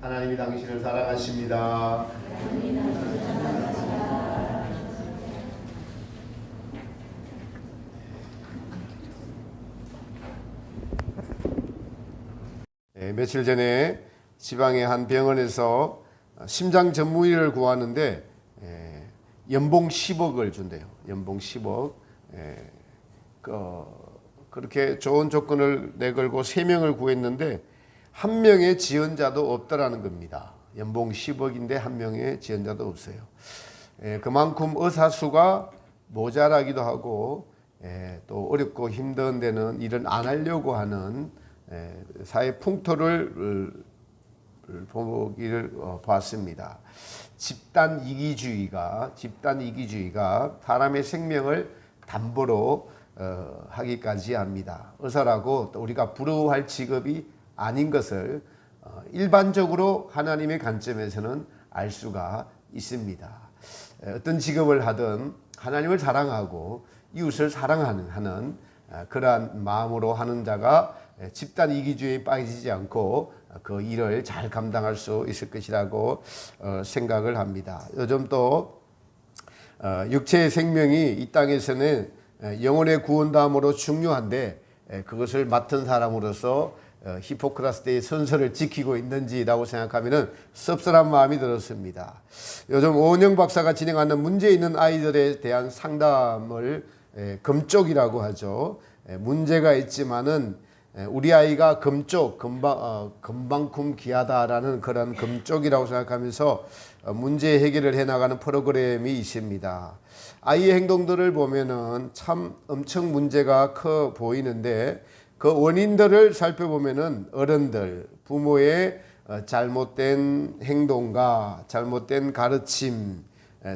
하나님이 당신을 사랑하십니다. 네, 며칠 전에 지방의 한 병원에서 심장 전문의를 구하는데 연봉 10억을 준대요. 연봉 10억. 그렇게 좋은 조건을 내걸고 3명을 구했는데 한 명의 지원자도 없더라는 겁니다. 연봉 10억인데 한 명의 지원자도 없어요. 그만큼 의사 수가 모자라기도 하고 또 어렵고 힘든 데는 일을 안 하려고 하는 사회 풍토를 보기를 봤습니다. 집단 이기주의가 사람의 생명을 담보로 하기까지 합니다. 의사라고 또 우리가 부러워할 직업이 아닌 것을 일반적으로 하나님의 관점에서는 알 수가 있습니다. 어떤 직업을 하든 하나님을 사랑하고 이웃을 사랑하는 그러한 마음으로 하는 자가 집단 이기주의에 빠지지 않고 그 일을 잘 감당할 수 있을 것이라고 생각을 합니다. 요즘 또 육체의 생명이 이 땅에서는 영혼의 구원담으로 중요한데 그것을 맡은 사람으로서 히포크라테스의 선서를 지키고 있는지라고 생각하면 씁쓸한 마음이 들었습니다. 요즘 오은영 박사가 진행하는 문제 있는 아이들에 대한 상담을 금쪽이라고 하죠. 문제가 있지만은 우리 아이가 금방큼 귀하다라는 그런 금쪽이라고 생각하면서 문제 해결을 해나가는 프로그램이 있습니다. 아이의 행동들을 보면은 참 엄청 문제가 커 보이는데 그 원인들을 살펴보면은 어른들, 부모의 잘못된 행동과 잘못된 가르침,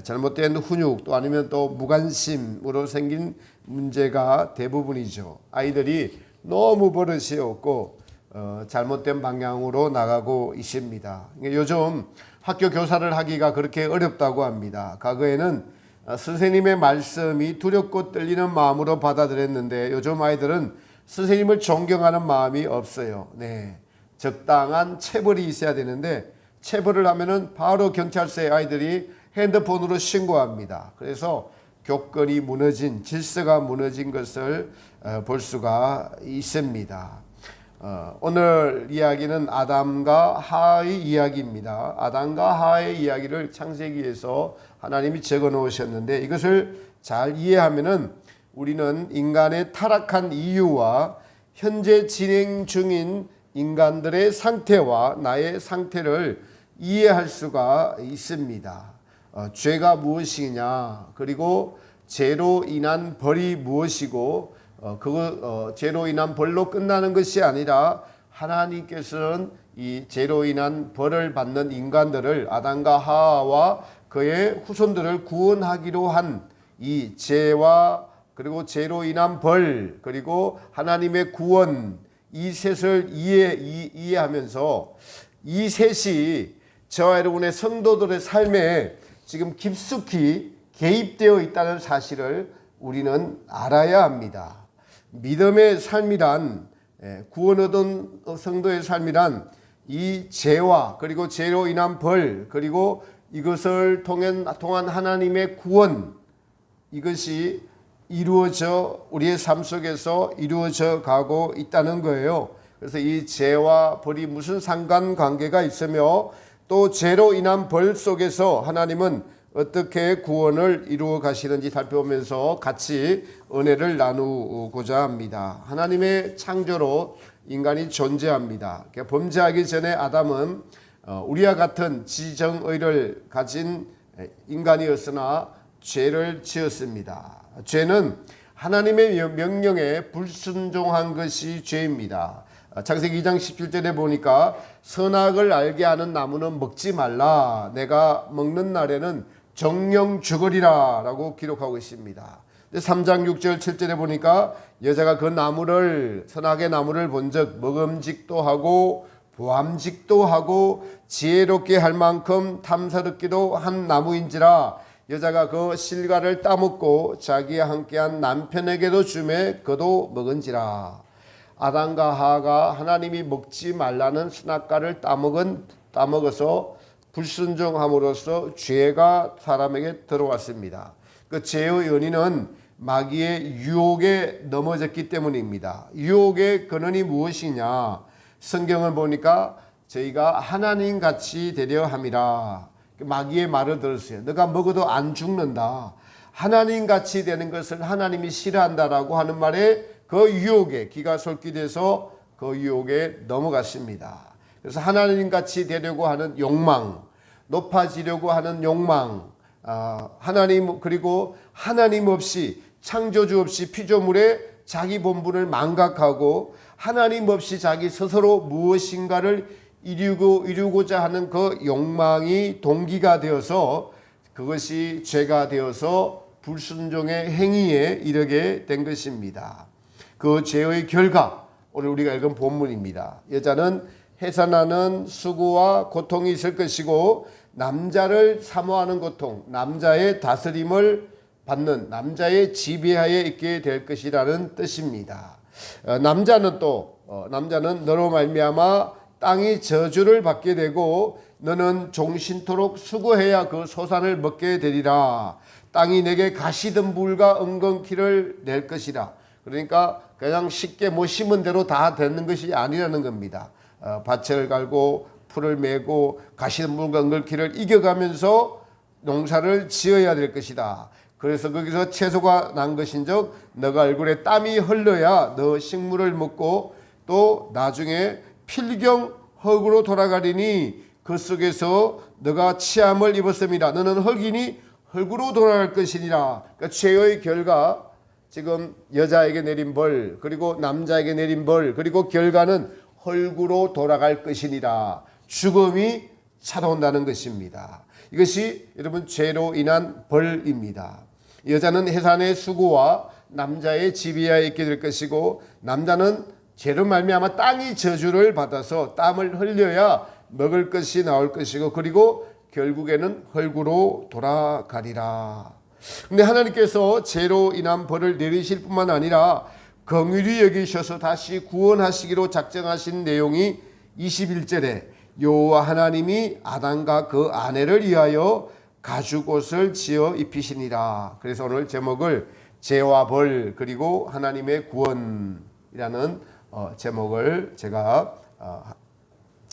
잘못된 훈육 또 아니면 또 무관심으로 생긴 문제가 대부분이죠. 아이들이 너무 버릇이 없고 잘못된 방향으로 나가고 있습니다. 요즘 학교 교사를 하기가 그렇게 어렵다고 합니다. 과거에는 선생님의 말씀이 두렵고 떨리는 마음으로 받아들였는데 요즘 아이들은 선생님을 존경하는 마음이 없어요. 네, 적당한 체벌이 있어야 되는데 체벌을 하면은 바로 경찰서에 아이들이 핸드폰으로 신고합니다. 그래서 교권이 무너진 질서가 무너진 것을 볼 수가 있습니다. 오늘 이야기는 아담과 하와의 이야기입니다. 아담과 하와의 이야기를 창세기에서 하나님이 적어 놓으셨는데 이것을 잘 이해하면은 우리는 인간의 타락한 이유와 현재 진행 중인 인간들의 상태와 나의 상태를 이해할 수가 있습니다. 죄가 무엇이냐, 그리고 죄로 인한 벌이 무엇이고, 죄로 인한 벌로 끝나는 것이 아니라 하나님께서는 이 죄로 인한 벌을 받는 인간들을 아담과 하와와 그의 후손들을 구원하기로 한 이 죄와 그리고 죄로 인한 벌 그리고 하나님의 구원 이 셋을 이해하면서 이 셋이 저와 여러분의 성도들의 삶에 지금 깊숙이 개입되어 있다는 사실을 우리는 알아야 합니다. 믿음의 삶이란 구원 얻은 성도의 삶이란 이 죄와 그리고 죄로 인한 벌 그리고 이것을 통한 하나님의 구원 이것이 이루어져 우리의 삶 속에서 이루어져 가고 있다는 거예요. 그래서 이 죄와 벌이 무슨 상관관계가 있으며 또 죄로 인한 벌 속에서 하나님은 어떻게 구원을 이루어 가시는지 살펴보면서 같이 은혜를 나누고자 합니다. 하나님의 창조로 인간이 존재합니다. 범죄하기 전에 아담은 우리와 같은 지정의를 가진 인간이었으나 죄를 지었습니다. 죄는 하나님의 명령에 불순종한 것이 죄입니다. 창세기 2장 17절에 보니까 선악을 알게 하는 나무는 먹지 말라. 내가 먹는 날에는 정령 죽으리라 라고 기록하고 있습니다. 3장 6절 7절에 보니까 여자가 그 나무를 선악의 나무를 본즉 먹음직도 하고 보암직도 하고 지혜롭게 할 만큼 탐스럽기도 한 나무인지라 여자가 그 실과를 따먹고 자기와 함께한 남편에게도 주매 그도 먹은지라. 아담과 하와가 하나님이 먹지 말라는 선악과를 따먹은 따먹어서 불순종함으로써 죄가 사람에게 들어왔습니다. 그 죄의 연인은 마귀의 유혹에 넘어졌기 때문입니다. 유혹의 근원이 무엇이냐? 성경을 보니까 저희가 하나님같이 되려 함이라. 마귀의 말을 들었어요. 너가 먹어도 안 죽는다. 하나님같이 되는 것을 하나님이 싫어한다라고 하는 말에 그 유혹에 귀가 솔깃해서 그 유혹에 넘어갔습니다. 그래서 하나님같이 되려고 하는 욕망, 높아지려고 하는 욕망, 하나님 그리고 하나님 없이 창조주 없이 피조물의 자기 본분을 망각하고 하나님 없이 자기 스스로 무엇인가를 이루고자 하는 그 욕망이 동기가 되어서 그것이 죄가 되어서 불순종의 행위에 이르게 된 것입니다. 그 죄의 결과 오늘 우리가 읽은 본문입니다. 여자는 해산하는 수고와 고통이 있을 것이고 남자를 사모하는 고통, 남자의 다스림을 받는 남자의 지배하에 있게 될 것이라는 뜻입니다. 남자는 너로 말미암아 땅이 저주를 받게 되고 너는 종신토록 수고해야 그 소산을 먹게 되리라. 땅이 내게 가시덤불과 은근키를 낼 것이라. 그러니까 그냥 쉽게 심은 대로 다 되는 것이 아니라는 겁니다. 밭을 갈고 풀을 메고 가시덤불과 은근키를 이겨가면서 농사를 지어야 될 것이다. 그래서 거기서 채소가 난 것인즉 너가 얼굴에 땀이 흘러야 너 식물을 먹고 또 나중에 필경 흙으로 돌아가리니 그 속에서 너가 치함을 입었음이라. 너는 흙이니 흙으로 돌아갈 것이니라. 그러니까 죄의 결과, 지금 여자에게 내린 벌, 그리고 남자에게 내린 벌, 그리고 결과는 흙으로 돌아갈 것이니라. 죽음이 찾아온다는 것입니다. 이것이 여러분 죄로 인한 벌입니다. 여자는 해산의 수고와 남자의 지배하에 있게 될 것이고 남자는 죄로 말미암아 땅이 저주를 받아서 땀을 흘려야 먹을 것이 나올 것이고 그리고 결국에는 흙으로 돌아가리라. 근데 하나님께서 죄로 인한 벌을 내리실 뿐만 아니라 긍휼히 여기셔서 다시 구원하시기로 작정하신 내용이 21절에 여호와 하나님이 아담과 그 아내를 위하여 가죽옷을 지어 입히시니라. 그래서 오늘 제목을 죄와 벌 그리고 하나님의 구원이라는 제목을 제가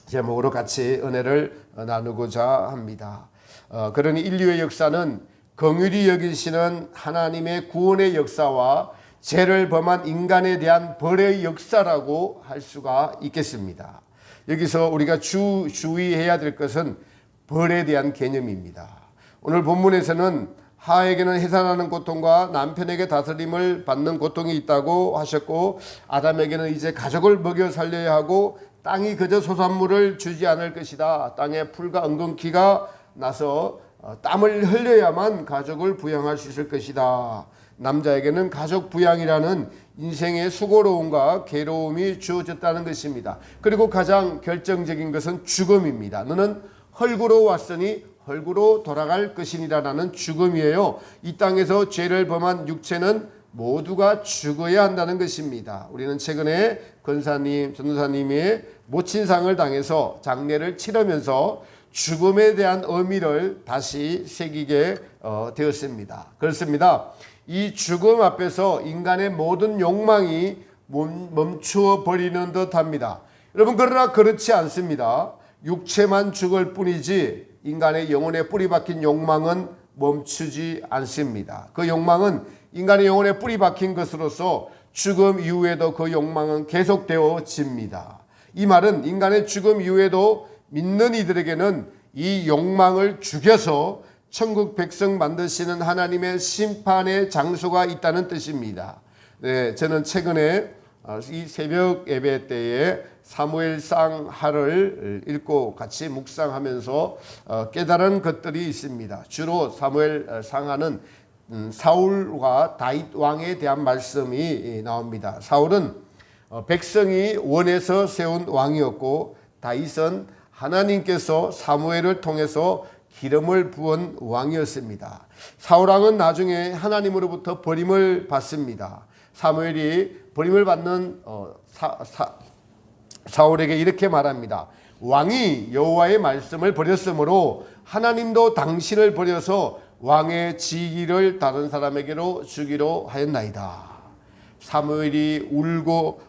제목으로 같이 은혜를 나누고자 합니다. 그러니 인류의 역사는 긍휼히 여기시는 하나님의 구원의 역사와 죄를 범한 인간에 대한 벌의 역사라고 할 수가 있겠습니다. 여기서 우리가 주의해야 될 것은 벌에 대한 개념입니다. 오늘 본문에서는 하에게는 해산하는 고통과 남편에게 다스림을 받는 고통이 있다고 하셨고 아담에게는 이제 가족을 먹여 살려야 하고 땅이 그저 소산물을 주지 않을 것이다. 땅에 풀과 은근키가 나서 땀을 흘려야만 가족을 부양할 수 있을 것이다. 남자에게는 가족 부양이라는 인생의 수고로움과 괴로움이 주어졌다는 것입니다. 그리고 가장 결정적인 것은 죽음입니다. 너는 흙으로 왔으니 흙으로 돌아갈 것이니라는 죽음이에요. 이 땅에서 죄를 범한 육체는 모두가 죽어야 한다는 것입니다. 우리는 최근에 권사님, 전도사님의 모친상을 당해서 장례를 치르면서 죽음에 대한 의미를 다시 새기게 되었습니다. 그렇습니다. 이 죽음 앞에서 인간의 모든 욕망이 멈추어 버리는 듯합니다. 여러분 그러나 그렇지 않습니다. 육체만 죽을 뿐이지 인간의 영혼에 뿌리 박힌 욕망은 멈추지 않습니다. 그 욕망은 인간의 영혼에 뿌리 박힌 것으로서 죽음 이후에도 그 욕망은 계속되어집니다. 이 말은 인간의 죽음 이후에도 믿는 이들에게는 이 욕망을 죽여서 천국 백성 만드시는 하나님의 심판의 장소가 있다는 뜻입니다. 네, 저는 최근에 이 새벽 예배 때에 사무엘상 하를 읽고 같이 묵상하면서 깨달은 것들이 있습니다. 주로 사무엘상 하는 사울과 다윗 왕에 대한 말씀이 나옵니다. 사울은 백성이 원해서 세운 왕이었고 다윗은 하나님께서 사무엘을 통해서 기름을 부은 왕이었습니다. 사울왕은 나중에 하나님으로부터 버림을 받습니다. 사무엘이 버림을 받는 사울에게 이렇게 말합니다. 왕이 여호와의 말씀을 버렸으므로 하나님도 당신을 버려서 왕의 지위를 다른 사람에게로 주기로 하였나이다. 사울이 울고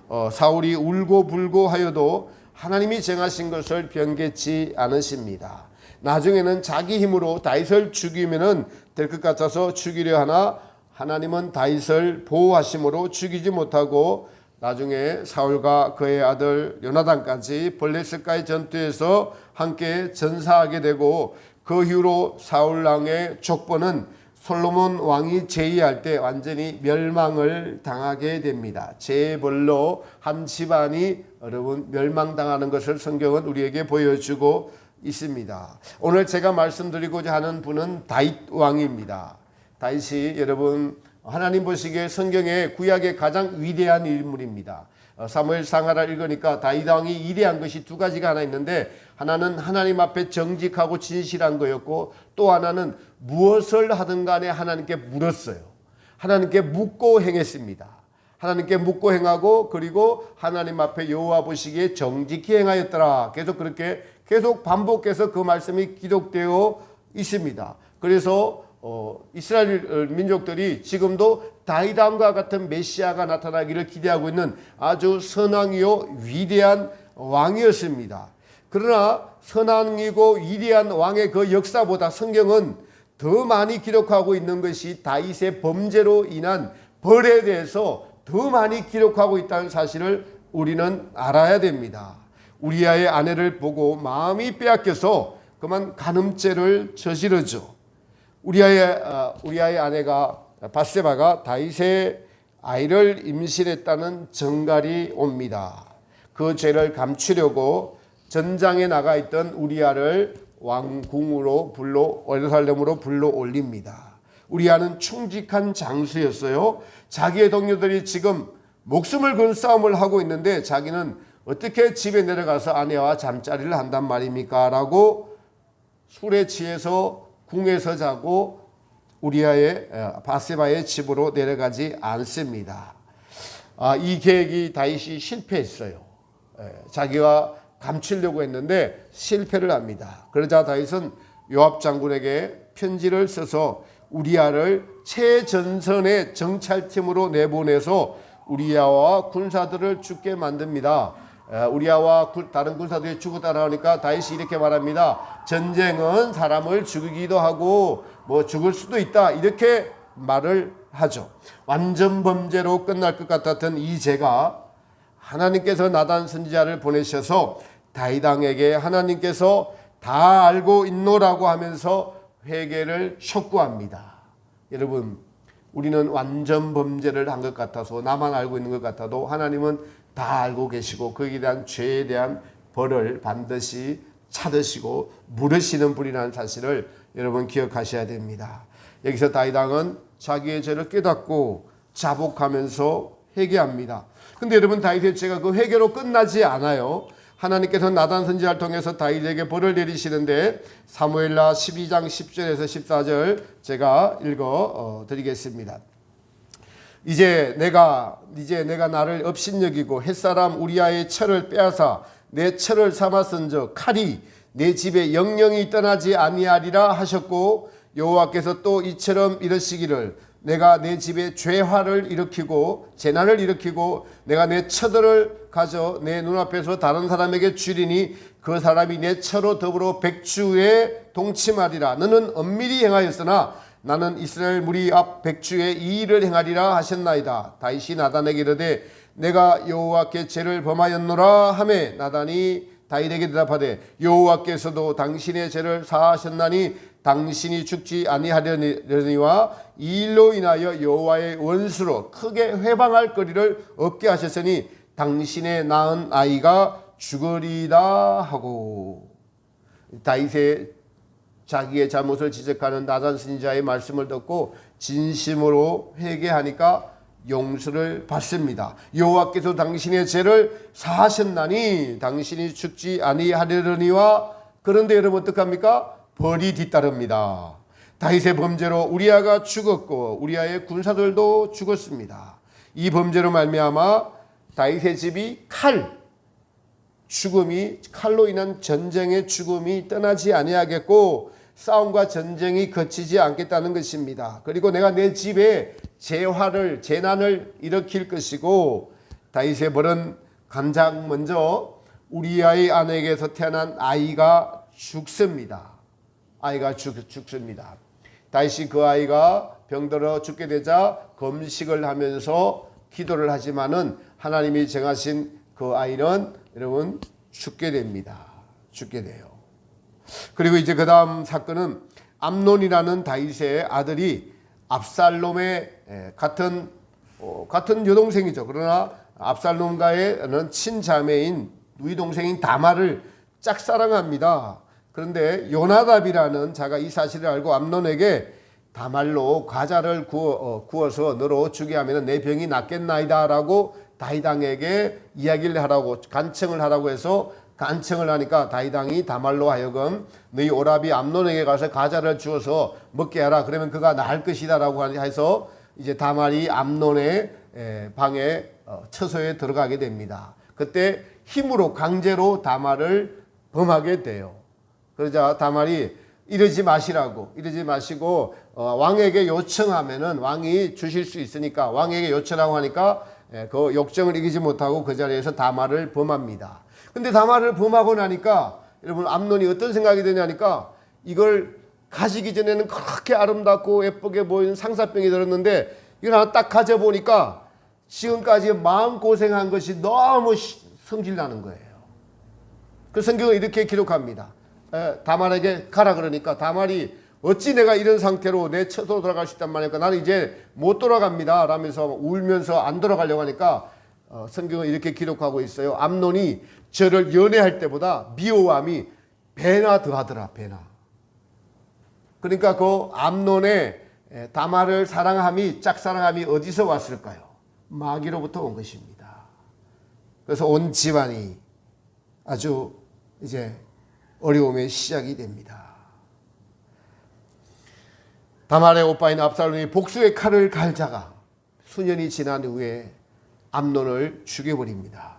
불고 하여도 하나님이 정하신 것을 변개치 않으십니다. 나중에는 자기 힘으로 다윗을 죽이면 될 것 같아서 죽이려 하나 하나님은 다윗을 보호하심으로 죽이지 못하고 나중에 사울과 그의 아들 요나단까지 블레셋과의 전투에서 함께 전사하게 되고 그 이후로 사울 왕의 족보는 솔로몬 왕이 제위할 때 완전히 멸망을 당하게 됩니다. 재벌로 한 집안이 여러분 멸망당하는 것을 성경은 우리에게 보여주고 있습니다. 오늘 제가 말씀드리고자 하는 분은 다윗 왕입니다. 다윗이 여러분 하나님 보시기에 성경의 구약의 가장 위대한 인물입니다. 사무엘 상하를 읽으니까 다윗 왕이 위대한 것이 두 가지가 하나 있는데 하나는 하나님 앞에 정직하고 진실한 거였고 또 하나는 무엇을 하든 간에 하나님께 물었어요. 하나님께 묻고 행했습니다. 하나님께 묻고 행하고 그리고 하나님 앞에 여호와 보시기에 정직히 행하였더라. 계속 반복해서 그 말씀이 기록되어 있습니다. 그래서 이스라엘 민족들이 지금도 다윗 왕과 같은 메시아가 나타나기를 기대하고 있는 아주 선왕이요 위대한 왕이었습니다. 그러나 선왕이고 위대한 왕의 그 역사보다 성경은 더 많이 기록하고 있는 것이 다윗의 범죄로 인한 벌에 대해서 더 많이 기록하고 있다는 사실을 우리는 알아야 됩니다. 우리아의 아내를 보고 마음이 빼앗겨서 그만 간음죄를 저지르죠. 우리아의 아내가 밧세바가 다윗의 아이를 임신했다는 정갈이 옵니다. 그 죄를 감추려고 전장에 나가 있던 우리아를 왕궁으로 예루살렘으로 불러 올립니다. 우리아는 충직한 장수였어요. 자기의 동료들이 지금 목숨을 건 싸움을 하고 있는데 자기는 어떻게 집에 내려가서 아내와 잠자리를 한단 말입니까? 라고 술에 취해서 궁에서 자고 우리아의 밧세바의 집으로 내려가지 않습니다. 이 계획이 다윗이 실패했어요. 자기가 감추려고 했는데 실패를 합니다. 그러자 다윗은 요압 장군에게 편지를 써서 우리아를 최전선의 정찰팀으로 내보내서 우리아와 군사들을 죽게 만듭니다. 우리아와 다른 군사들이 죽었다고 하니까 다윗이 이렇게 말합니다. 전쟁은 사람을 죽이기도 하고 죽을 수도 있다. 이렇게 말을 하죠. 완전 범죄로 끝날 것 같았던 이 죄가 하나님께서 나단 선지자를 보내셔서 다윗 왕에게 하나님께서 다 알고 있노라고 하면서 회개를 촉구합니다. 여러분, 우리는 완전 범죄를 한 것 같아서 나만 알고 있는 것 같아도 하나님은 다 알고 계시고 거기에 대한 죄에 대한 벌을 반드시 찾으시고 물으시는 분이라는 사실을 여러분 기억하셔야 됩니다. 여기서 다윗 왕은 자기의 죄를 깨닫고 자복하면서 회개합니다. 근데 여러분 다윗의 죄가 그 회개로 끝나지 않아요. 하나님께서 나단 선지자를 통해서 다윗에게 벌을 내리시는데 사무엘하 12장 10절에서 14절 제가 읽어 드리겠습니다. 이제 내가 나를 업신여기고 햇사람 우리아의 철을 빼앗아 내 철을 삼았은즉 칼이 내 집에 영영이 떠나지 아니하리라 하셨고 여호와께서 또 이처럼 이르시기를 내가 내 집에 죄화를 일으키고 재난을 일으키고 내가 내 처들을 가져 내 눈앞에서 다른 사람에게 주리니 그 사람이 내 처로 더불어 백주에 동침하리라. 너는 엄밀히 행하였으나 나는 이스라엘 무리 앞 백주에 이 일을 행하리라 하셨나이다. 다윗이 나단에게 이르되 내가 여호와께 죄를 범하였노라 하매 나단이 다윗에게 대답하되 여호와께서도 당신의 죄를 사하셨나니 당신이 죽지 아니하려니와 이 일로 인하여 여호와의 원수로 크게 회방할 거리를 얻게 하셨으니 당신의 낳은 아이가 죽으리다 하고 다윗의 자기의 잘못을 지적하는 나단 선지자의 말씀을 듣고 진심으로 회개하니까 용서를 받습니다. 여호와께서 당신의 죄를 사하셨나니 당신이 죽지 아니하려니와 그런데 여러분 어떡합니까? 벌이 뒤따릅니다. 다윗의 범죄로 우리아가 죽었고 우리아의 군사들도 죽었습니다. 이 범죄로 말미암아 다윗의 집이 죽음이 칼로 인한 전쟁의 죽음이 떠나지 아니하겠고 싸움과 전쟁이 그치지 않겠다는 것입니다. 그리고 내가 내 집에 재난을 일으킬 것이고 다윗의 벌은 가장 먼저 우리아의 아내에게서 태어난 아이가 죽습니다. 아이가 죽습니다. 다윗이 그 아이가 병들어 죽게 되자 금식을 하면서 기도를 하지만은 하나님이 정하신 그 아이는 여러분 죽게 됩니다. 죽게 돼요. 그리고 이제 그 다음 사건은 암논이라는 다윗의 아들이 압살롬의 같은 여동생이죠. 그러나 압살롬과의 친자매인 누이 동생인 다말을 짝사랑합니다. 그런데 요나답이라는 자가 이 사실을 알고 암논에게 다말로 과자를 구워서 너로 주게 하면 내 병이 낫겠나이다라고 다윗왕에게 이야기를 하라고 간청을 하라고 해서 간청을 하니까 다윗왕이 다말로 하여금 너희 오라비 암논에게 가서 과자를 주어서 먹게 하라. 그러면 그가 나을 것이다라고 해서 이제 다말이 암논의 방에 처소에 들어가게 됩니다. 그때 힘으로 강제로 다말을 범하게 돼요. 그러자 다말이 이러지 마시고 왕에게 요청하면은 왕이 주실 수 있으니까 왕에게 요청하고 하니까 그 욕정을 이기지 못하고 그 자리에서 다말을 범합니다. 근데 다말을 범하고 나니까 여러분 암논이 어떤 생각이 드냐니까 이걸 가지기 전에는 그렇게 아름답고 예쁘게 보이는 상사병이 들었는데 이걸 하나 딱 가져보니까 지금까지 마음고생한 것이 너무 성질나는 거예요. 그 성경은 이렇게 기록합니다. 다말에게 가라 그러니까 다말이 어찌 내가 이런 상태로 내 처소로 돌아갈 수 있단 말이니까 나는 이제 못 돌아갑니다 라면서 울면서 안 돌아가려고 하니까 성경은 이렇게 기록하고 있어요. 암논이 저를 연애할 때보다 미워함이 배나 더하더라. 배나. 그러니까 그 암논의 다말을 짝사랑함이 어디서 왔을까요? 마귀로부터 온 것입니다. 그래서 온 집안이 아주 이제 어려움의 시작이 됩니다. 다말의 오빠인 압살롬이 복수의 칼을 갈자가 수년이 지난 후에 암논을 죽여버립니다.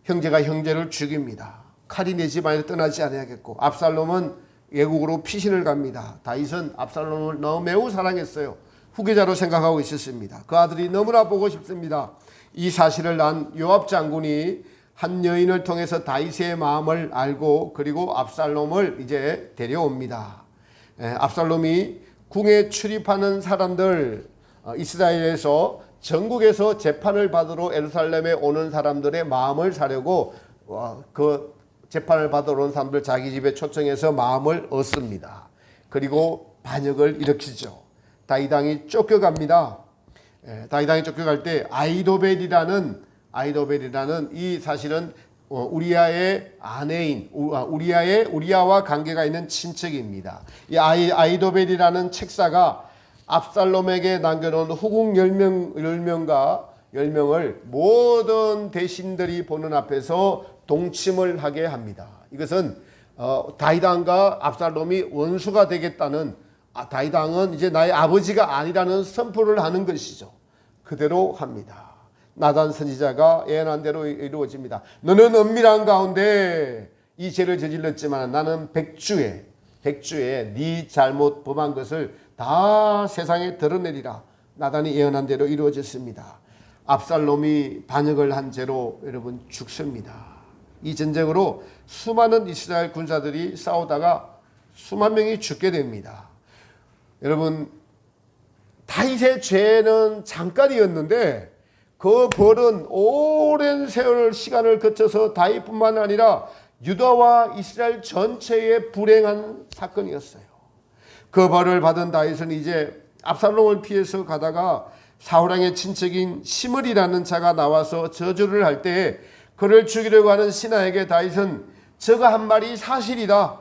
형제가 형제를 죽입니다. 칼이 내 집안에 떠나지 않아야겠고 압살롬은 외국으로 피신을 갑니다. 다윗은 압살롬을 너무 매우 사랑했어요. 후계자로 생각하고 있었습니다. 그 아들이 너무나 보고 싶습니다. 이 사실을 안 요압 장군이 한 여인을 통해서 다윗의 마음을 알고 그리고 압살롬을 이제 데려옵니다. 압살롬이 궁에 출입하는 사람들 이스라엘에서 전국에서 재판을 받으러 예루살렘에 오는 사람들의 마음을 사려고 그 재판을 받으러 온 사람들 자기 집에 초청해서 마음을 얻습니다. 그리고 반역을 일으키죠. 다윗왕이 쫓겨갑니다. 다윗왕이 쫓겨갈 때 아이도벨이라는 이 사실은 우리아의 아내인 우리아와 관계가 있는 친척입니다. 이 아이도벨이라는 책사가 압살롬에게 남겨놓은 후궁 10명을 모든 대신들이 보는 앞에서 동침을 하게 합니다. 이것은 다윗왕과 압살롬이 원수가 되겠다는 다윗왕은 이제 나의 아버지가 아니라는 선포를 하는 것이죠. 그대로 합니다. 나단 선지자가 예언한 대로 이루어집니다. 너는 은밀한 가운데 이 죄를 저질렀지만 나는 백주에 네 잘못 범한 것을 다 세상에 드러내리라. 나단이 예언한 대로 이루어졌습니다. 압살롬이 반역을 한 죄로 여러분 죽습니다. 이 전쟁으로 수많은 이스라엘 군사들이 싸우다가 수만 명이 죽게 됩니다. 여러분 다윗의 죄는 잠깐이었는데 그 벌은 오랜 세월 시간을 거쳐서 다윗뿐만 아니라 유다와 이스라엘 전체에 불행한 사건이었어요. 그 벌을 받은 다윗은 이제 압살롬을 피해서 가다가 사울왕의 친척인 시므리라는 자가 나와서 저주를 할 때 그를 죽이려고 하는 신하에게 다윗은 저가 한 말이 사실이다.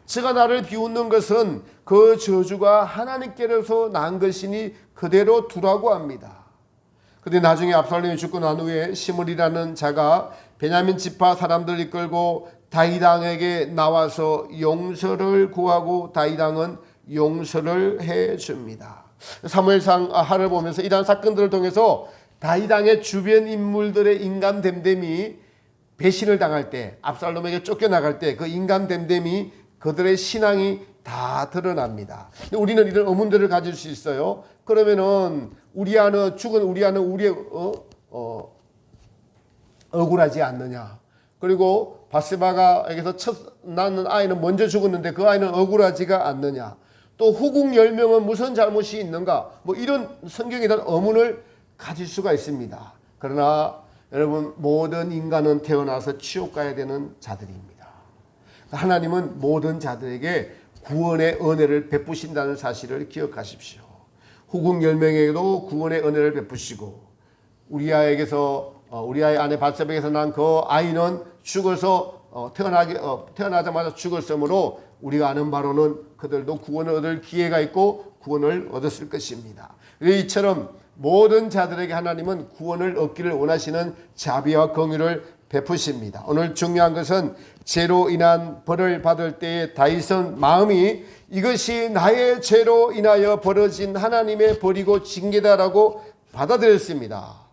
저가 나를 비웃는 것은 그 저주가 하나님께로서 난 것이니 그대로 두라고 합니다. 그런데 나중에 압살롬이 죽고 난 후에 시므리라는 자가 베냐민 지파 사람들을 이끌고 다윗왕에게 나와서 용서를 구하고 다윗왕은 용서를 해줍니다. 사무엘상 하를 보면서 이러한 사건들을 통해서 다윗왕의 주변 인물들의 인간 됨됨이 배신을 당할 때, 압살롬에게 쫓겨나갈 때 그 인간 됨됨이 그들의 신앙이 다 드러납니다. 우리는 이런 의문들을 가질 수 있어요. 그러면은 죽은 우리아는 우리의 억울하지 않느냐? 그리고 바세바가에게서 첫 낳는 아이는 먼저 죽었는데 그 아이는 억울하지가 않느냐? 또 후궁 10명은 무슨 잘못이 있는가? 뭐 이런 성경에 대한 의문을 가질 수가 있습니다. 그러나 여러분, 모든 인간은 태어나서 지옥 가야 되는 자들입니다. 하나님은 모든 자들에게 구원의 은혜를 베푸신다는 사실을 기억하십시오. 후궁 10명에게도 구원의 은혜를 베푸시고 우리아의 아내 바세바에게서 난 그 아이는 죽어서 태어나자마자 죽었으므로 우리가 아는 바로는 그들도 구원을 얻을 기회가 있고 구원을 얻었을 것입니다. 이처럼 모든 자들에게 하나님은 구원을 얻기를 원하시는 자비와 긍휼을 베푸십니다. 오늘 중요한 것은 죄로 인한 벌을 받을 때의 다윗은 마음이 이것이 나의 죄로 인하여 벌어진 하나님의 벌이고 징계다라고 받아들였습니다.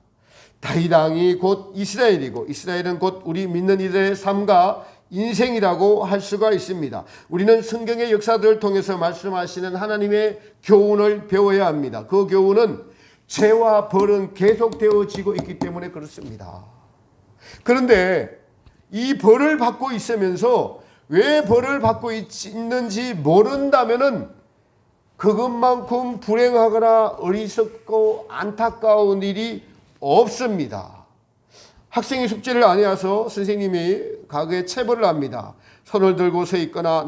다윗 왕이 곧 이스라엘이고 이스라엘은 곧 우리 믿는 이들의 삶과 인생이라고 할 수가 있습니다. 우리는 성경의 역사들을 통해서 말씀하시는 하나님의 교훈을 배워야 합니다. 그 교훈은 죄와 벌은 계속되어지고 있기 때문에 그렇습니다. 그런데 이 벌을 받고 있으면서 왜 벌을 받고 있는지 모른다면은 그것만큼 불행하거나 어리석고 안타까운 일이 없습니다. 학생이 숙제를 안 해와서 선생님이 가게에 체벌을 합니다. 손을 들고 서 있거나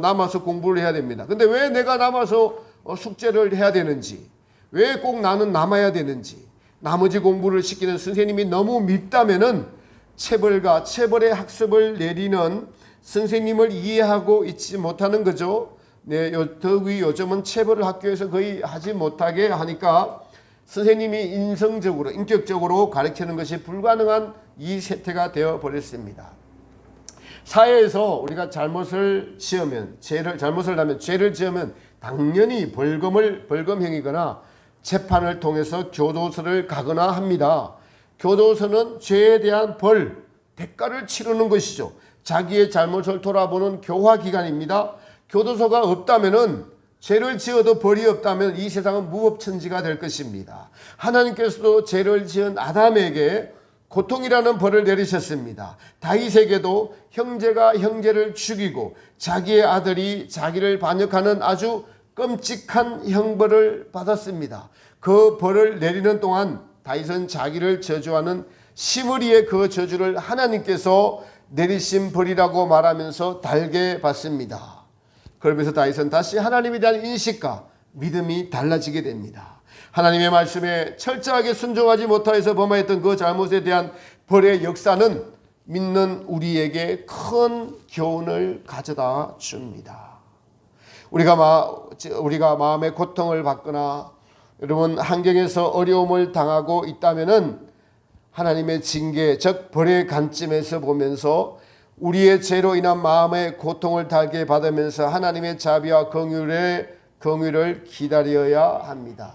남아서 공부를 해야 됩니다. 근데 왜 내가 남아서 숙제를 해야 되는지, 왜 꼭 나는 남아야 되는지, 나머지 공부를 시키는 선생님이 너무 밉다면은 체벌과 체벌의 학습을 내리는 선생님을 이해하고 있지 못하는 거죠. 네, 더욱이 요즘은 체벌을 학교에서 거의 하지 못하게 하니까 선생님이 인격적으로 가르치는 것이 불가능한 이 세태가 되어 버렸습니다. 사회에서 우리가 잘못을 하면 죄를 지으면 당연히 벌금형이거나 재판을 통해서 교도소를 가거나 합니다. 교도소는 죄에 대한 대가를 치르는 것이죠. 자기의 잘못을 돌아보는 교화기관입니다. 교도소가 없다면은 죄를 지어도 벌이 없다면 이 세상은 무법천지가 될 것입니다. 하나님께서도 죄를 지은 아담에게 고통이라는 벌을 내리셨습니다. 다윗에게도 형제가 형제를 죽이고 자기의 아들이 자기를 반역하는 아주 끔찍한 형벌을 받았습니다. 그 벌을 내리는 동안 다윗은 자기를 저주하는 시므리의 그 저주를 하나님께서 내리신 벌이라고 말하면서 달게 받습니다. 그러면서 다윗은 다시 하나님에 대한 인식과 믿음이 달라지게 됩니다. 하나님의 말씀에 철저하게 순종하지 못하여서 범하였던 그 잘못에 대한 벌의 역사는 믿는 우리에게 큰 교훈을 가져다 줍니다. 우리가 마음의 고통을 받거나 여러분 환경에서 어려움을 당하고 있다면은 하나님의 징계, 즉 벌의 관점에서 보면서 우리의 죄로 인한 마음의 고통을 달게 받으면서 하나님의 자비와 긍휼을 기다려야 합니다.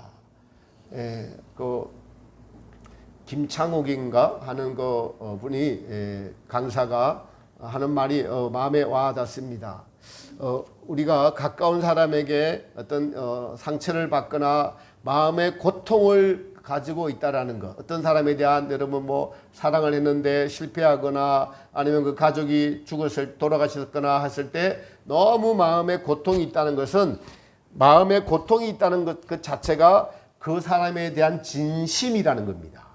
김창욱인가 하는 분이 강사가 하는 말이 마음에 와 닿습니다. 우리가 가까운 사람에게 어떤 상처를 받거나 마음의 고통을 가지고 있다라는 것, 어떤 사람에 대한 여러분 사랑을 했는데 실패하거나 아니면 그 가족이 돌아가셨거나 했을 때 너무 마음에 고통이 있다는 것은 마음에 고통이 있다는 것 그 자체가 그 사람에 대한 진심이라는 겁니다.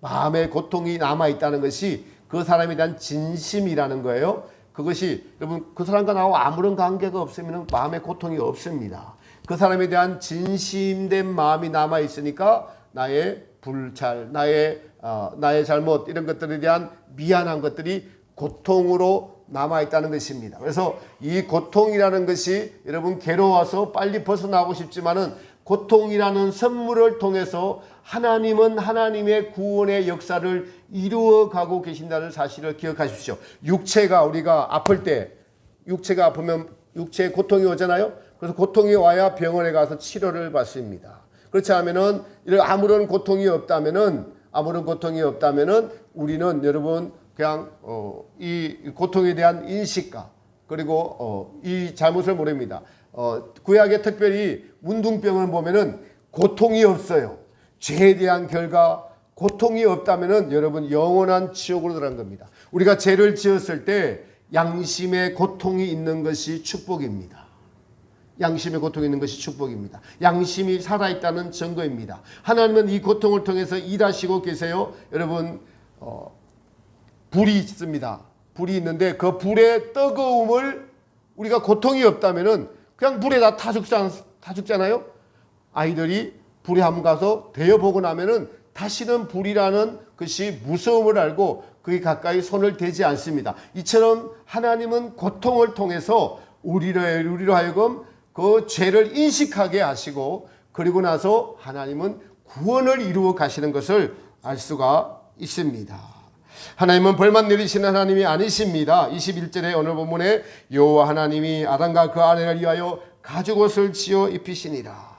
마음에 고통이 남아 있다는 것이 그 사람에 대한 진심이라는 거예요. 그것이 여러분 그 사람과 나하고 아무런 관계가 없으면 마음에 고통이 없습니다. 그 사람에 대한 진심된 마음이 남아 있으니까 나의 불찰, 나의 잘못 이런 것들에 대한 미안한 것들이 고통으로 남아 있다는 것입니다. 그래서 이 고통이라는 것이 여러분 괴로워서 빨리 벗어나고 싶지만은 고통이라는 선물을 통해서 하나님은 하나님의 구원의 역사를 이루어가고 계신다는 사실을 기억하십시오. 우리가 아플 때 육체가 아프면 육체에 고통이 오잖아요. 그래서 고통이 와야 병원에 가서 치료를 받습니다. 그렇지 않으면은 아무런 고통이 없다면은 우리는 여러분 그냥 이 고통에 대한 인식과 그리고 이 잘못을 모릅니다. 구약에 특별히 문둥병을 보면은 고통이 없어요. 죄에 대한 결과 고통이 없다면은 여러분 영원한 지옥으로 들어간 겁니다. 우리가 죄를 지었을 때 양심의 고통이 있는 것이 축복입니다. 양심의 고통이 있는 것이 축복입니다. 양심이 살아있다는 증거입니다. 하나님은 이 고통을 통해서 일하시고 계세요. 여러분 불이 있습니다. 불이 있는데 그 불의 뜨거움을 우리가 고통이 없다면은 그냥 불에 다 죽잖아요. 아이들이 불에 한번 가서 데워보고 나면은 다시는 불이라는 것이 무서움을 알고 그에 가까이 손을 대지 않습니다. 이처럼 하나님은 고통을 통해서 우리로 하여금 그 죄를 인식하게 하시고 그리고 나서 하나님은 구원을 이루어 가시는 것을 알 수가 있습니다. 하나님은 벌만 내리시는 하나님이 아니십니다. 21절에 오늘 본문에 여호와 하나님이 아담과 그 아내를 위하여 가죽옷을 지어 입히시니라.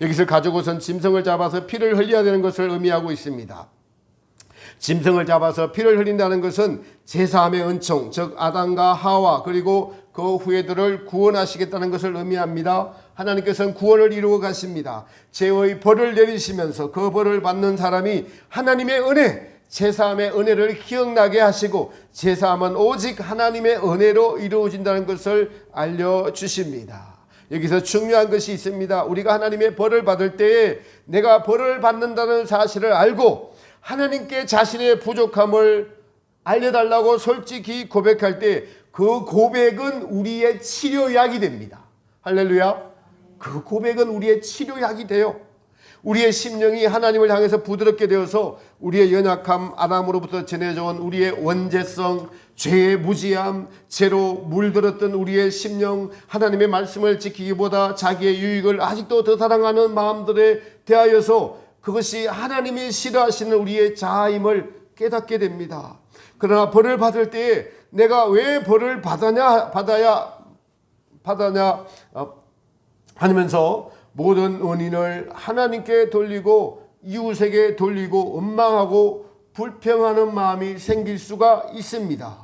여기서 가죽옷은 짐승을 잡아서 피를 흘려야 되는 것을 의미하고 있습니다. 짐승을 잡아서 피를 흘린다는 것은 제사함의 은총, 즉 아담과 하와 그리고 그 후예들을 구원하시겠다는 것을 의미합니다. 하나님께서는 구원을 이루어 가십니다. 죄의 벌을 내리시면서 그 벌을 받는 사람이 하나님의 은혜, 제사함의 은혜를 기억나게 하시고 제사함은 오직 하나님의 은혜로 이루어진다는 것을 알려주십니다. 여기서 중요한 것이 있습니다. 우리가 하나님의 벌을 받을 때에 내가 벌을 받는다는 사실을 알고 하나님께 자신의 부족함을 알려달라고 솔직히 고백할 때 그 고백은 우리의 치료약이 됩니다. 할렐루야. 그 고백은 우리의 치료약이 돼요. 우리의 심령이 하나님을 향해서 부드럽게 되어서 우리의 연약함, 아담으로부터 전해져온 우리의 원죄성, 죄의 무지함, 죄로 물들었던 우리의 심령, 하나님의 말씀을 지키기보다 자기의 유익을 아직도 더 사랑하는 마음들에 대하여서 그것이 하나님이 싫어하시는 우리의 자아임을 깨닫게 됩니다. 그러나 벌을 받을 때에 내가 왜 벌을 받아야 하면서 모든 원인을 하나님께 돌리고 이웃에게 돌리고 원망하고 불평하는 마음이 생길 수가 있습니다.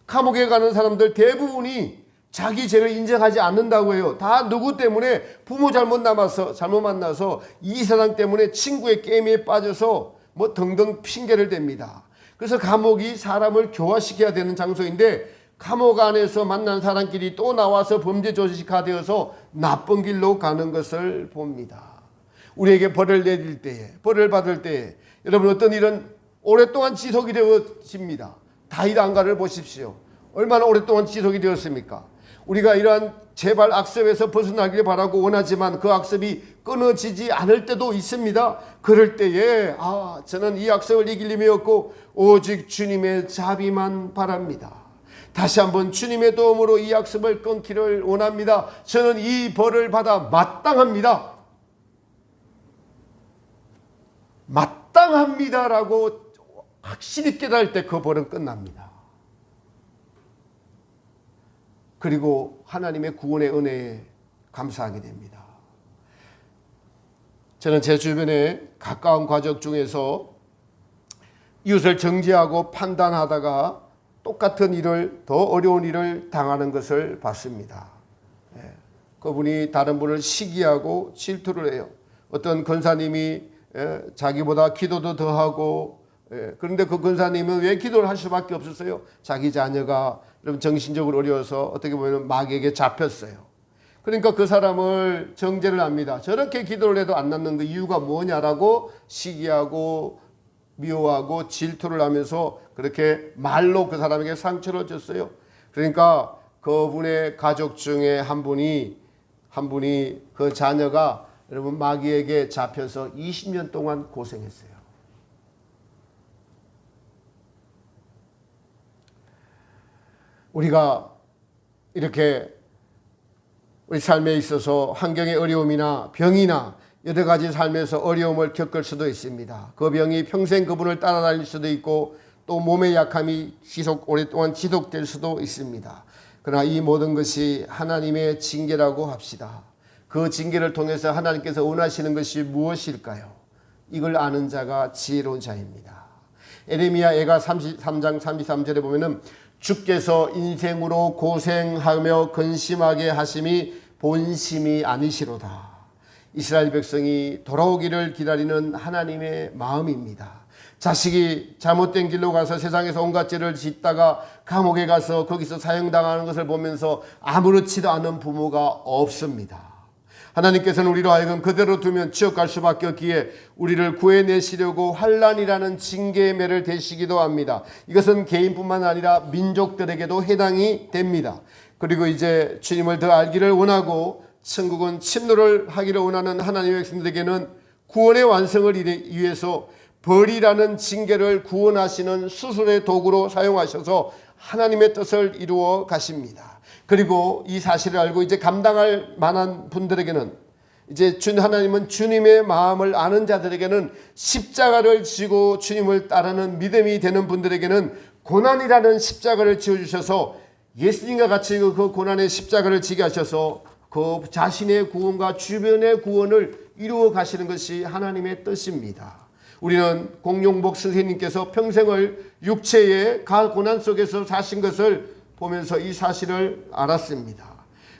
감옥에 가는 사람들 대부분이 자기 죄를 인정하지 않는다고 해요. 다 누구 때문에? 부모 잘못 만나서 이 세상 때문에 친구의 게임에 빠져서 뭐 등등 핑계를 댑니다. 그래서 감옥이 사람을 교화시켜야 되는 장소인데 감옥 안에서 만난 사람끼리 또 나와서 범죄 조직화 되어서 나쁜 길로 가는 것을 봅니다. 우리에게 벌을 내릴 때에, 벌을 받을 때에 여러분 어떤 일은 오랫동안 지속이 되어집니다. 다윗 왕가를 보십시오. 얼마나 오랫동안 지속이 되었습니까? 우리가 이러한 재발 악습에서 벗어나기를 바라고 원하지만 그 악습이 끊어지지 않을 때도 있습니다. 그럴 때에 저는 이 악습을 이길 힘이 없고 오직 주님의 자비만 바랍니다. 다시 한번 주님의 도움으로 이 악습을 끊기를 원합니다. 저는 이 벌을 받아 마땅합니다. 마땅합니다라고 확실히 깨달을 때 그 벌은 끝납니다. 그리고 하나님의 구원의 은혜에 감사하게 됩니다. 저는 제 주변에 가까운 가족 중에서 이웃을 정죄하고 판단하다가 똑같은 일을, 더 어려운 일을 당하는 것을 봤습니다. 그분이 다른 분을 시기하고 질투를 해요. 어떤 권사님이 자기보다 기도도 더 하고, 그런데 그 권사님은 왜 기도를 할 수밖에 없었어요? 자기 자녀가 정신적으로 어려워서 어떻게 보면 마귀에게 잡혔어요. 그러니까 그 사람을 정죄를 합니다. 저렇게 기도를 해도 안 낫는 그 이유가 뭐냐라고 시기하고 미워하고 질투를 하면서 그렇게 말로 그 사람에게 상처를 줬어요. 그러니까 그분의 가족 중에 한 분이 그 자녀가 여러분 마귀에게 잡혀서 20년 동안 고생했어요. 우리가 이렇게 우리 삶에 있어서 환경의 어려움이나 병이나 여러 가지 삶에서 어려움을 겪을 수도 있습니다. 그 병이 평생 그분을 따라다닐 수도 있고 또 몸의 약함이 오랫동안 지속될 수도 있습니다. 그러나 이 모든 것이 하나님의 징계라고 합시다. 그 징계를 통해서 하나님께서 원하시는 것이 무엇일까요? 이걸 아는 자가 지혜로운 자입니다. 에레미야 애가 33장 33절에 보면은 주께서 인생으로 고생하며 근심하게 하심이 본심이 아니시로다. 이스라엘 백성이 돌아오기를 기다리는 하나님의 마음입니다. 자식이 잘못된 길로 가서 세상에서 온갖 죄를 짓다가 감옥에 가서 거기서 사형당하는 것을 보면서 아무렇지도 않은 부모가 없습니다. 하나님께서는 우리로 하여금 그대로 두면 지옥 갈 수밖에 없기에 우리를 구해내시려고 환난이라는 징계의 매를 대시기도 합니다. 이것은 개인뿐만 아니라 민족들에게도 해당이 됩니다. 그리고 이제 주님을 더 알기를 원하고 천국은 침노를 하기를 원하는 하나님의 백성들에게는 구원의 완성을 위해서 벌이라는 징계를 구원하시는 수술의 도구로 사용하셔서 하나님의 뜻을 이루어 가십니다. 그리고 이 사실을 알고 이제 감당할 만한 분들에게는 이제 하나님은 주님의 마음을 아는 자들에게는 십자가를 지고 주님을 따르는 믿음이 되는 분들에게는 고난이라는 십자가를 지어주셔서 예수님과 같이 그 고난의 십자가를 지게 하셔서 그 자신의 구원과 주변의 구원을 이루어 가시는 것이 하나님의 뜻입니다. 우리는 공용복 선생님께서 평생을 육체의 고난 속에서 사신 것을 보면서 이 사실을 알았습니다.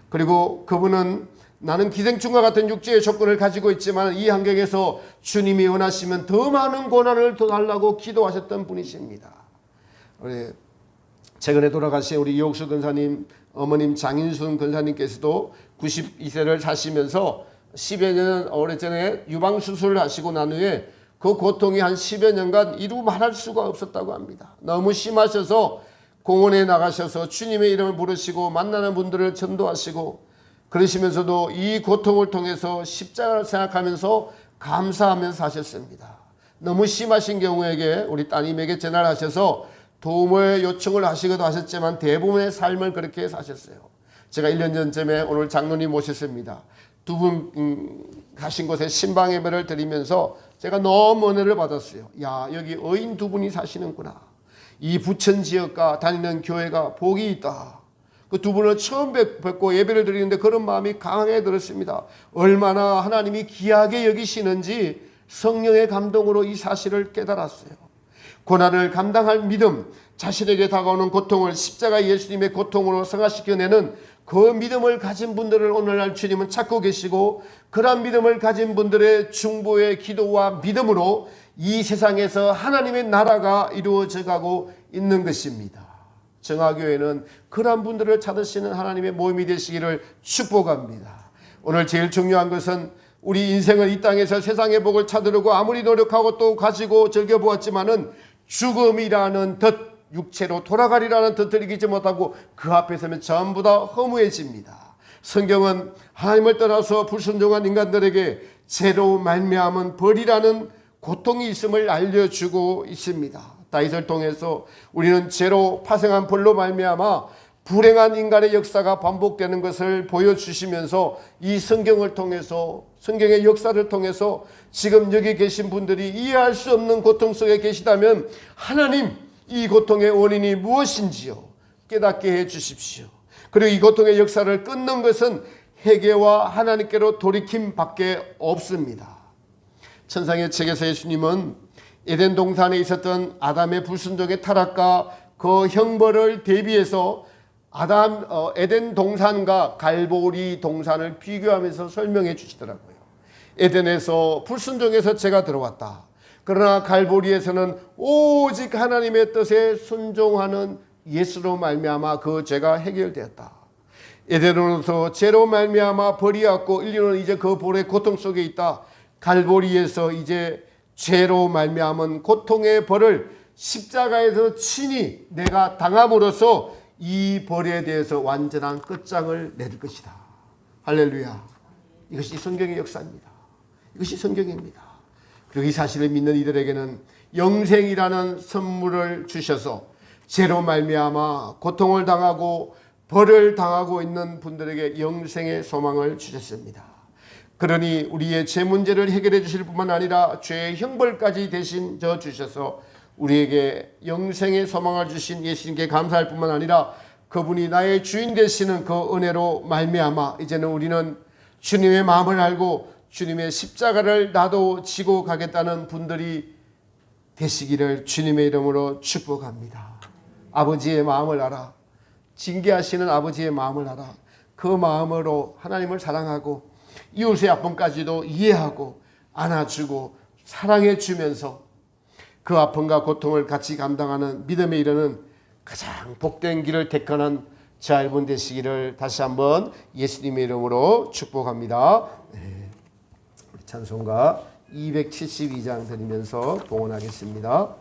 그리고 그분은 나는 기생충과 같은 육체의 조건을 가지고 있지만 이 환경에서 주님이 원하시면 더 많은 고난을 더 달라고 기도하셨던 분이십니다. 최근에 돌아가신 우리 이옥수 근사님 어머님 장인순 근사님께서도 92세를 사시면서 10여 년 오래전에 유방수술을 하시고 난 후에 그 고통이 한 10여 년간 이루 말할 수가 없었다고 합니다. 너무 심하셔서 공원에 나가셔서 주님의 이름을 부르시고 만나는 분들을 전도하시고 그러시면서도 이 고통을 통해서 십자가를 생각하면서 감사하면서 사셨습니다. 너무 심하신 경우에게 우리 따님에게 전화를 하셔서 도움을 요청을 하시기도 하셨지만 대부분의 삶을 그렇게 사셨어요. 제가 1년 전쯤에 오늘 장로님 모셨습니다. 두 분 가신 곳에 신방 예배를 드리면서 제가 너무 은혜를 받았어요. 야, 여기 의인 두 분이 사시는구나. 이 부천 지역과 다니는 교회가 복이 있다. 그 두 분을 처음 뵙고 예배를 드리는데 그런 마음이 강하게 들었습니다. 얼마나 하나님이 귀하게 여기시는지 성령의 감동으로 이 사실을 깨달았어요. 고난을 감당할 믿음, 자신에게 다가오는 고통을 십자가 예수님의 고통으로 승화시켜내는 그 믿음을 가진 분들을 오늘날 주님은 찾고 계시고 그러한 믿음을 가진 분들의 중보의 기도와 믿음으로 이 세상에서 하나님의 나라가 이루어져 가고 있는 것입니다. 정화교회는 그러한 분들을 찾으시는 하나님의 모임이 되시기를 축복합니다. 오늘 제일 중요한 것은 우리 인생을 이 땅에서 세상의 복을 찾으려고 아무리 노력하고 또 가지고 즐겨보았지만은 죽음이라는 덫, 육체로 돌아가리라는 뜻을 이기지 못하고 그 앞에 서면 전부 다 허무해집니다. 성경은 하나님을 떠나서 불순종한 인간들에게 죄로 말미암은 벌이라는 고통이 있음을 알려주고 있습니다. 다윗을 통해서 우리는 죄로 파생한 벌로 말미암아 불행한 인간의 역사가 반복되는 것을 보여주시면서 이 성경을 통해서 성경의 역사를 통해서 지금 여기 계신 분들이 이해할 수 없는 고통 속에 계시다면 하나님 이 고통의 원인이 무엇인지요 깨닫게 해 주십시오. 그리고 이 고통의 역사를 끊는 것은 회개와 하나님께로 돌이킴밖에 없습니다. 천상의 책에서 예수님은 에덴 동산에 있었던 아담의 불순종의 타락과 그 형벌을 대비해서 에덴 동산과 갈보리 동산을 비교하면서 설명해 주시더라고요. 에덴에서 불순종해서 죄가 들어왔다. 그러나 갈보리에서는 오직 하나님의 뜻에 순종하는 예수로 말미암아 그 죄가 해결되었다. 에덴으로서 죄로 말미암아 벌이 왔고 인류는 이제 그 벌의 고통 속에 있다. 갈보리에서 이제 죄로 말미암은 고통의 벌을 십자가에서 친히 내가 당함으로써 이 벌에 대해서 완전한 끝장을 내릴 것이다. 할렐루야. 이것이 성경의 역사입니다. 이것이 성경입니다. 그리고 이 사실을 믿는 이들에게는 영생이라는 선물을 주셔서 죄로 말미암아 고통을 당하고 벌을 당하고 있는 분들에게 영생의 소망을 주셨습니다. 그러니 우리의 죄 문제를 해결해 주실 뿐만 아니라 죄의 형벌까지 대신 져 주셔서 우리에게 영생의 소망을 주신 예수님께 감사할 뿐만 아니라 그분이 나의 주인 되시는 그 은혜로 말미암아 이제는 우리는 주님의 마음을 알고 주님의 십자가를 나도 지고 가겠다는 분들이 되시기를 주님의 이름으로 축복합니다. 아버지의 마음을 알아. 징계하시는 아버지의 마음을 알아. 그 마음으로 하나님을 사랑하고 이웃의 아픔까지도 이해하고 안아주고 사랑해 주면서 그 아픔과 고통을 같이 감당하는 믿음에 이르는 가장 복된 길을 택하는 자 여러분 되시기를 다시 한번 예수님의 이름으로 축복합니다. 찬송가 272장 드리면서 봉헌하겠습니다.